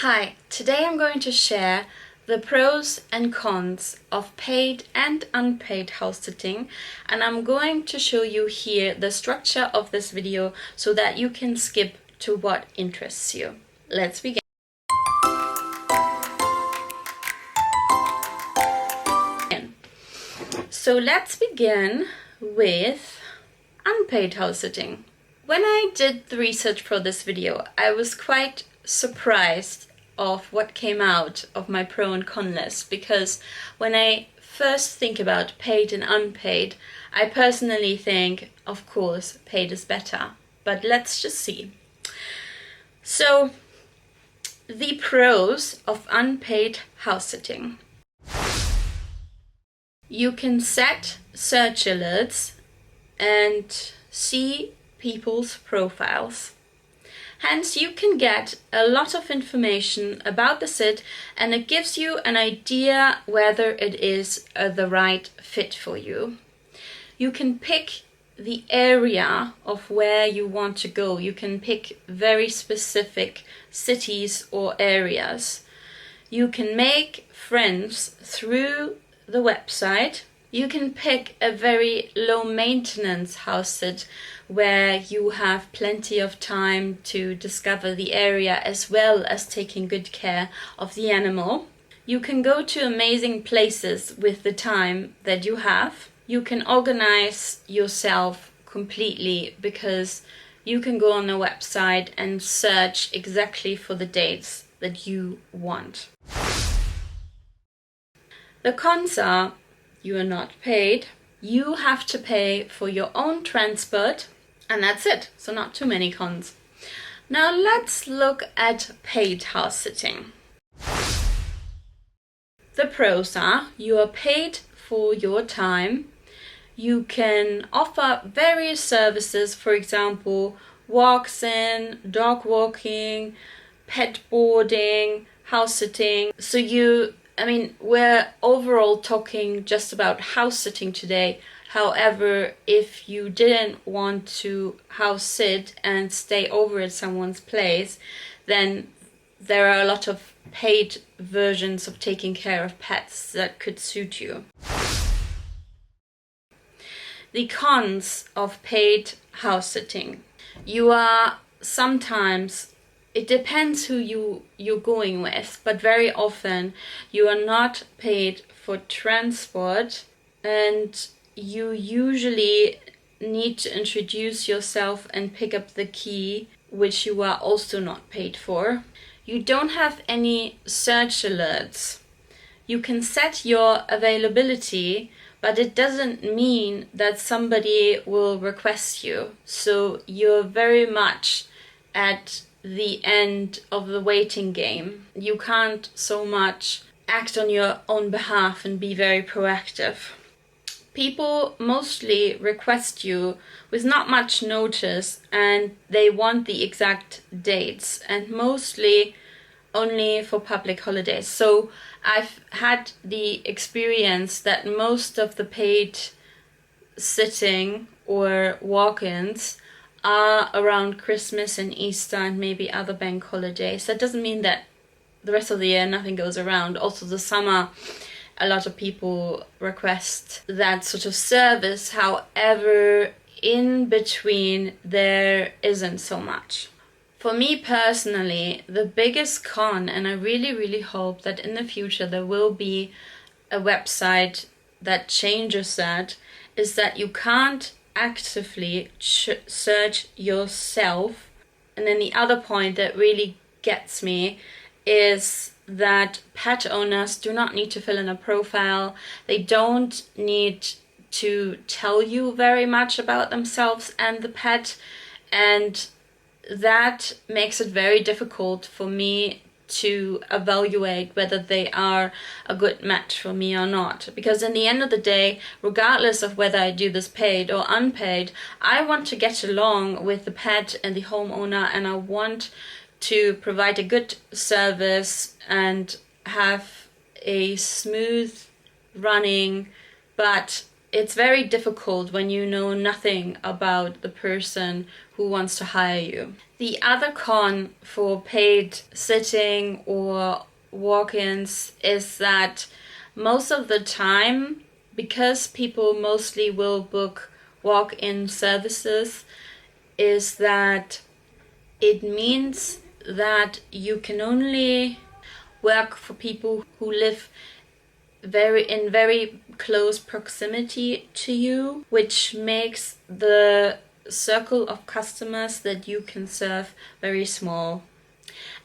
Hi, today I'm going to share the pros and cons of paid and unpaid house sitting, and I'm going to show you here the structure of this video so that you can skip to what interests you. Let's begin. So let's begin with unpaid house sitting. When I did the research for this video, I was quite surprised of what came out of my pro and con list, because when I first think about paid and unpaid, I personally think, of course, paid is better. But let's just see. So, the pros of unpaid house sitting. You can set search alerts and see people's profiles. Hence, you can get a lot of information about the sit, and it gives you an idea whether it is the right fit for you. You can pick the area of where you want to go. You can pick very specific cities or areas. You can make friends through the website. You can pick a very low maintenance house sit where you have plenty of time to discover the area as well as taking good care of the animal. You can go to amazing places with the time that you have. You can organize yourself completely because you can go on a website and search exactly for the dates that you want. The cons are: you are not paid, you have to pay for your own transport, and that's it. So not too many cons. Now let's look at paid house sitting. The pros are: you are paid for your time. You can offer various services, for example, walks in, dog walking, pet boarding, house sitting. So we're overall talking just about house sitting today. However, if you didn't want to house sit and stay over at someone's place, then there are a lot of paid versions of taking care of pets that could suit you. The cons of paid house sitting. You are sometimes, it depends who you're going with, but very often you are not paid for transport, and you usually need to introduce yourself and pick up the key, which you are also not paid for. You don't have any search alerts. You can set your availability, but it doesn't mean that somebody will request you. So you're very much at the end of the waiting game. You can't so much act on your own behalf and be very proactive. People mostly request you with not much notice, and they want the exact dates, and mostly only for public holidays. So I've had the experience that most of the paid sitting or walk-ins are around Christmas and Easter and maybe other bank holidays. That doesn't mean that the rest of the year nothing goes around. Also the summer, a lot of people request that sort of service. However, in between there isn't so much. For me personally, the biggest con, and I really hope that in the future there will be a website that changes that, is that you can't actively search yourself. And then the other point that really gets me is that pet owners do not need to fill in a profile. They don't need to tell you very much about themselves and the pet, and that makes it very difficult for me to evaluate whether they are a good match for me or not. Because in the end of the day, regardless of whether I do this paid or unpaid, I want to get along with the pet and the homeowner, and I want to provide a good service and have a smooth running. But it's very difficult when you know nothing about the person who wants to hire you. The other con for paid sitting or walk-ins is that most of the time, because people mostly will book walk-in services, is that it means that you can only work for people who live in very close proximity to you, which makes the circle of customers that you can serve very small.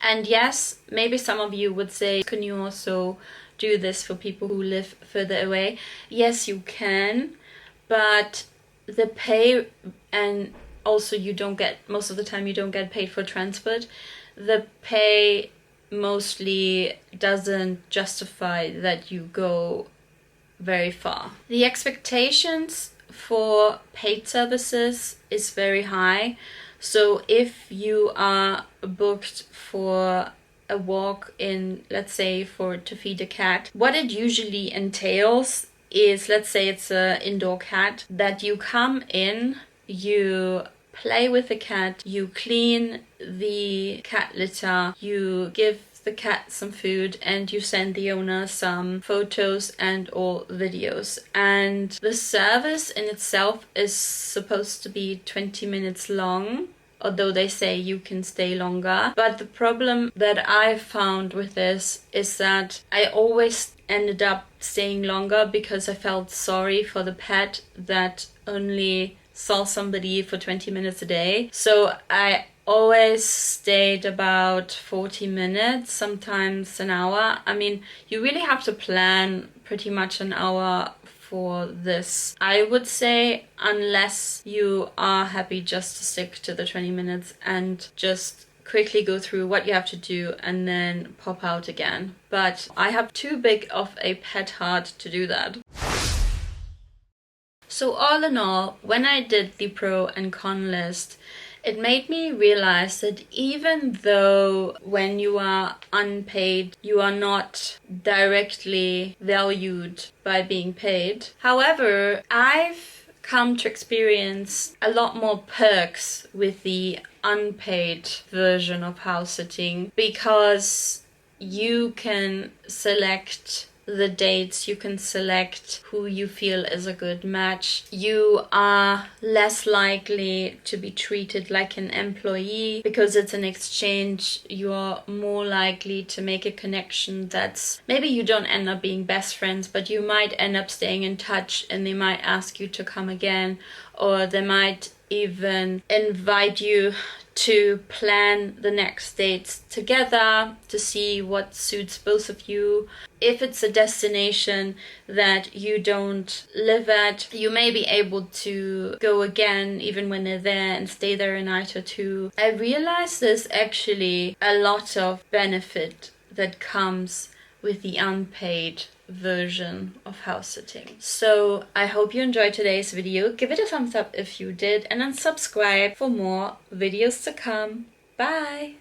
And yes, maybe some of you would say, can you also do this for people who live further away? Yes, you can, but the pay, and also most of the time you don't get paid for transport. The pay mostly doesn't justify that you go very far. The expectations for paid services is very high. So if you are booked for a walk in, let's say to feed a cat, what it usually entails is, let's say it's an indoor cat, that you come in, you play with the cat, you clean the cat litter, you give the cat some food, and you send the owner some photos and or videos. And the service in itself is supposed to be 20 minutes long, although they say you can stay longer. But the problem that I found with this is that I always ended up staying longer because I felt sorry for the pet that only saw somebody for 20 minutes a day. So I always stayed about 40 minutes, sometimes an hour. I mean, you really have to plan pretty much an hour for this. I would say, unless you are happy just to stick to the 20 minutes and just quickly go through what you have to do and then pop out again. But I have too big of a pet heart to do that. So all in all, when I did the pro and con list, it made me realize that even though when you are unpaid, you are not directly valued by being paid. However, I've come to experience a lot more perks with the unpaid version of house sitting, because you can select the dates, you can select who you feel is a good match. You are less likely to be treated like an employee because it's an exchange. You are more likely to make a connection that's, maybe you don't end up being best friends, but you might end up staying in touch and they might ask you to come again, or they might even invite you to plan the next dates together to see what suits both of you. If it's a destination that you don't live at, you may be able to go again even when they're there and stay there a night or two. I realize there's actually a lot of benefit that comes with the unpaid version of house sitting. So I hope you enjoyed today's video. Give it a thumbs up if you did, and then subscribe for more videos to come. Bye!